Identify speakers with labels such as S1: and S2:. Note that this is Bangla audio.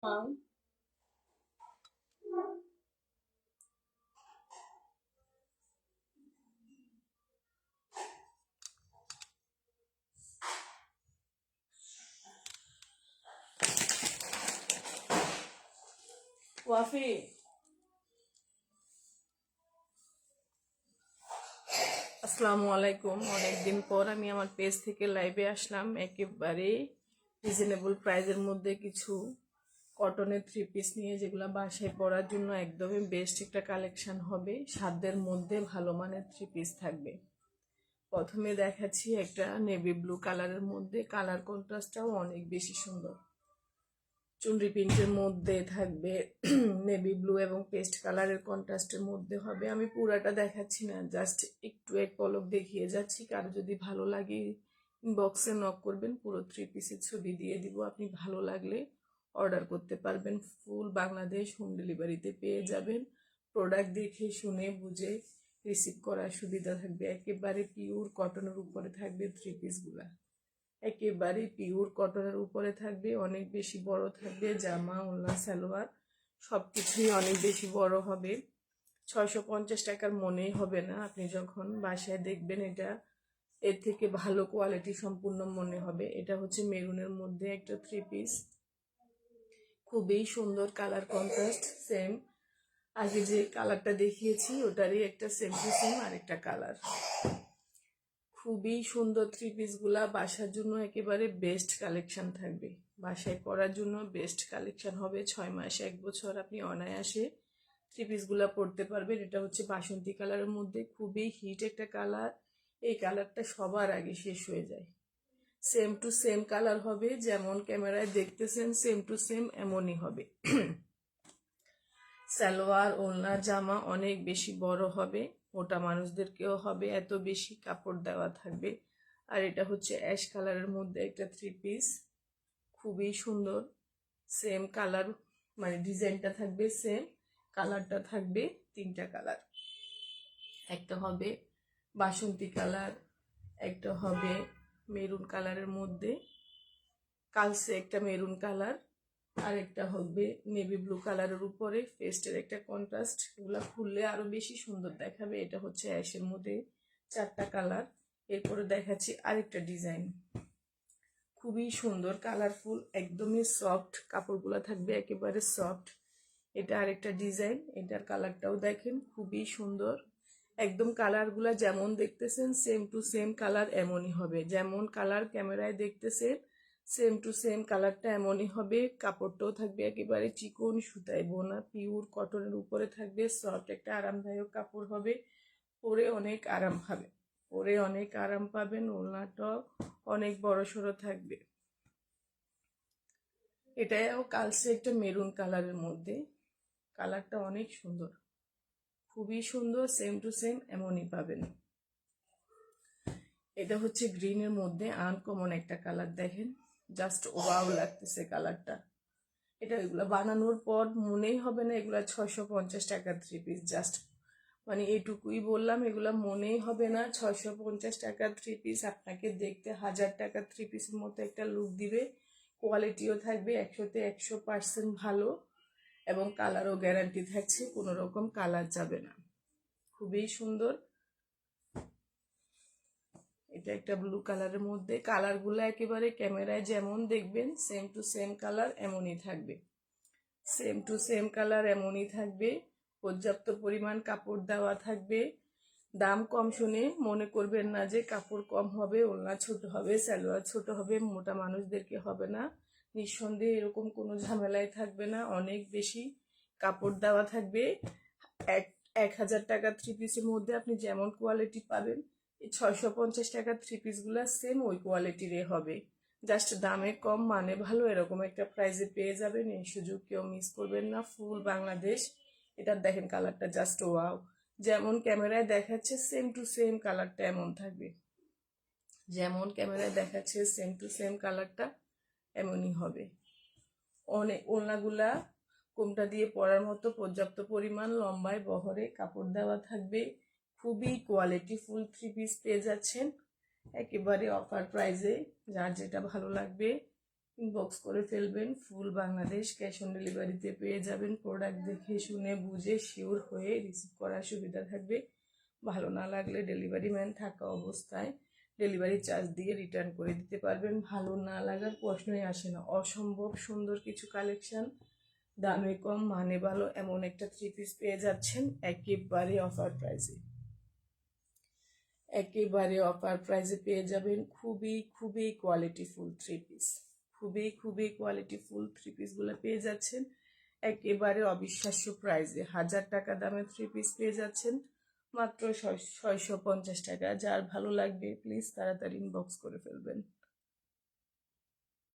S1: ওয়াফি, আসসালামু আলাইকুম। অনেকদিন পর আমি আমার পেজ থেকে লাইভে আসলাম। একেবারে রিজনেবল প্রাইজের মধ্যে কিছু কটনের থ্রি পিস নিয়ে, যেগুলো বাসায় পরার জন্য একদমই বেস্ট একটা কালেকশন হবে। সাধ্যের মধ্যে ভালো মানের থ্রি পিস থাকবে। প্রথমে দেখাচ্ছি একটা নেভি ব্লু কালারের মধ্যে, কালার কন্ট্রাস্টটাও অনেক বেশি সুন্দর। চুনরি প্রিন্টের মধ্যে থাকবে, নেভি ব্লু এবং পেস্ট কালারের কন্ট্রাস্টের মধ্যে হবে। আমি পুরাটা দেখাচ্ছি না, জাস্ট একটু এক পলক দেখিয়ে যাচ্ছি। কারো যদি ভালো লাগে ইনবক্সে নক করবেন, পুরো থ্রি পিসের ছবি দিয়ে দিব। আপনি ভালো লাগলে অর্ডার করতে পারবেন। ফুল বাংলাদেশ হোম ডেলিভারিতে পেয়ে যাবেন। প্রোডাক্ট দেখে শুনে বুঝে রিসিভ করার সুবিধা থাকবে। একেবারে পিওর কটনের উপরে থাকবে থ্রি পিসগুলা। একেবারে পিওর কটনের উপরে থাকবে, অনেক বেশি বড় থাকবে। জামা, ওড়না, সালোয়ার সবকিছুই অনেক বেশি বড় হবে। 650 টাকার মনেই হবে না, আপনি যখন বাসায় দেখবেন এটা এর থেকে ভালো কোয়ালিটি সম্পূর্ণ মনে হবে। এটা হচ্ছে মেরুনের মধ্যে একটা থ্রি পিস, খুবই সুন্দর কালার কন্ট্রাস্ট। সেম আগে যে কালারটা দেখিয়েছি ওটারই একটা সেম টু সেম আরেকটা কালার। খুবই সুন্দর থ্রি পিসগুলা বাসার জন্য একেবারে বেস্ট কালেকশন থাকবে। বাসায় পরার জন্য বেস্ট কালেকশন হবে। 6 মাস 1 বছর আপনি অনায়াসে থ্রি পিসগুলা পরতে পারবেন। এটা হচ্ছে বাসন্তী কালারের মধ্যে, খুবই হিট একটা কালার। এই কালারটা সবার আগে শেষ হয়ে যায়। সেম টু সেম কালার হবে, যেমন ক্যামেরায় দেখতেছেন সেম টু সেম এমনই হবে। সালোয়ার, ওড়না, জামা অনেক বেশি বড় হবে, মোটা মানুষদেরকেও হবে, এত বেশি কাপড় দেওয়া থাকবে। আর এটা হচ্ছে অ্যাশ কালারের মধ্যে একটা থ্রি পিস, খুবই সুন্দর। সেম কালার, মানে ডিজাইনটা থাকবে সেম, কালারটা থাকবে 3টা কালার। একটা হবে বাসন্তী কালার, একটা হবে মেরুন কালারের মধ্যে, কালসে একটা মেরুন কালার, আর একটা হবে নেভি ব্লু কালারের উপরে পেস্টের একটা কন্ট্রাস্ট। এগুলো খুললে আরো বেশি সুন্দর দেখাবে। এটা হচ্ছে অ্যাশের মধ্যে 4টা কালার। এরপরে দেখাচ্ছি আরেকটা ডিজাইন, খুবই সুন্দর কালারফুল, একদমই সফট কাপড়গুলো থাকবে, একেবারে সফট। এটা আরেকটা ডিজাইন, এটার কালারটাও দেখেন খুবই সুন্দর। একদম কালারগুলা যেমন দেখতেছেন সেম টু সেম কালার এমনই হবে। যেমন কালার ক্যামেরায় দেখতেছেন সেম টু সেম কালারটা এমনই হবে। কাপড়টাও থাকবে একেবারে চিকন সুতায় বোনা, পিওর কটনের উপরে থাকবে। সফট একটা আরামদায়ক কাপড় হবে, পরে অনেক আরাম পাবে, পরে অনেক আরাম পাবেন। ওড়নাটা অনেক বড় সড়ো থাকবে। এটাও কালসে একটা মেরুন কালারের মধ্যে, কালারটা অনেক সুন্দর, খুবই সুন্দর। সেম টু সেম এমনই পাবেন। এটা হচ্ছে গ্রিনের মধ্যে আনকমন একটা কালার, দেখেন জাস্ট ওয়াও লাগতেছে কালারটা। এটা এগুলা বানানোর পর মনেই হবে না এগুলা 650 টাকার থ্রি পিস। জাস্ট মানে এইটুকুই বললাম, এগুলা মনেই হবে না 650 টাকার থ্রি পিস। আপনাকে দেখতে 1000 টাকার থ্রি পিসের মতো একটা লুক দিবে। কোয়ালিটিও থাকবে 100তে 100% ভালো, এবং কালারও গ্যারান্টি থাকছে, কোনো রকম কালার যাবে না। খুবই সুন্দর। এটা একটা ব্লু কালারের মধ্যে, কালারগুলো একেবারে ক্যামেরায় যেমন দেখবেন সেম টু সেম কালার এমনই থাকবে। সেম টু সেম কালার এমনই থাকবে। পর্যাপ্ত পরিমাণ কাপড় দেওয়া থাকবে। দাম কম শুনে মনে করবেন না যে কাপড় কম হবে, ওড়না ছোট হবে, সালোয়ার ছোট হবে, মোটা মানুষদেরকে হবে না। নিঃসন্দেহে এরকম কোনো ঝামেলাই থাকবে না। অনেক বেশি কাপড় দেওয়া থাকবে। 1000 টাকা থ্রি পিসের মধ্যে আপনি যেমন কোয়ালিটি পাবেন, এই 650 টাকার থ্রি পিসগুলো সেম ওই কোয়ালিটিরই হবে। জাস্ট দামে কম মানে ভালো, এরকম একটা প্রাইসে পেয়ে যাবেন। এই সুযোগ কেউ মিস করবেন না। ফুল বাংলাদেশ। এটার দেখেন কালারটা জাস্ট ওয়াও, যেমন ক্যামেরায় দেখাচ্ছে সেম টু সেম কালারটা এমন থাকবে। যেমন ক্যামেরায় দেখাচ্ছে সেম টু সেম কালারটা এমনই হবে। অনেক ওড়নাগুলা কোমটা দিয়ে পরার মতো পর্যাপ্ত পরিমাণ লম্বায় বহরে কাপড় দেওয়া থাকবে। খুবই কোয়ালিটি ফুল থ্রি পিস পেয়ে যাচ্ছেন একেবারে অফার প্রাইসে। যার যেটা ভালো লাগবে ইনবক্স করে ফেলবেন। ফুল বাংলাদেশ ক্যাশ অন ডেলিভারিতে পেয়ে যাবেন। প্রোডাক্ট দেখে শুনে বুঝে শিওর হয়ে রিসিভ করার সুবিধা থাকবে। ভালো না লাগলে ডেলিভারি ম্যান থাকা অবস্থায় ডেলিভারি চার্জ দিয়ে রিটার্ন করে দিতে পারবেন। ভালো না লাগার প্রশ্নই আসে না। অসম্ভব সুন্দর কিছু কালেকশন, দামে কম মানে ভালো, এমন একটা থ্রি পিস পেয়ে যাচ্ছেন একেবারে অফার প্রাইসে। একেবারে অফার প্রাইসে পেয়ে যাবেন খুবই খুবই কোয়ালিটিফুল থ্রি পিস। খুবই কোয়ালিটিফুল থ্রি পিসগুলো পেয়ে যাচ্ছেন একেবারে অবিশ্বাস্য প্রাইসে। 1000 টাকা দামের থ্রি পিস পেয়ে যাচ্ছেন মাত্র 650 টাকা। যার ভালো লাগবে প্লিজ তাড়াতাড়ি ইনবক্স করে ফেলবেন।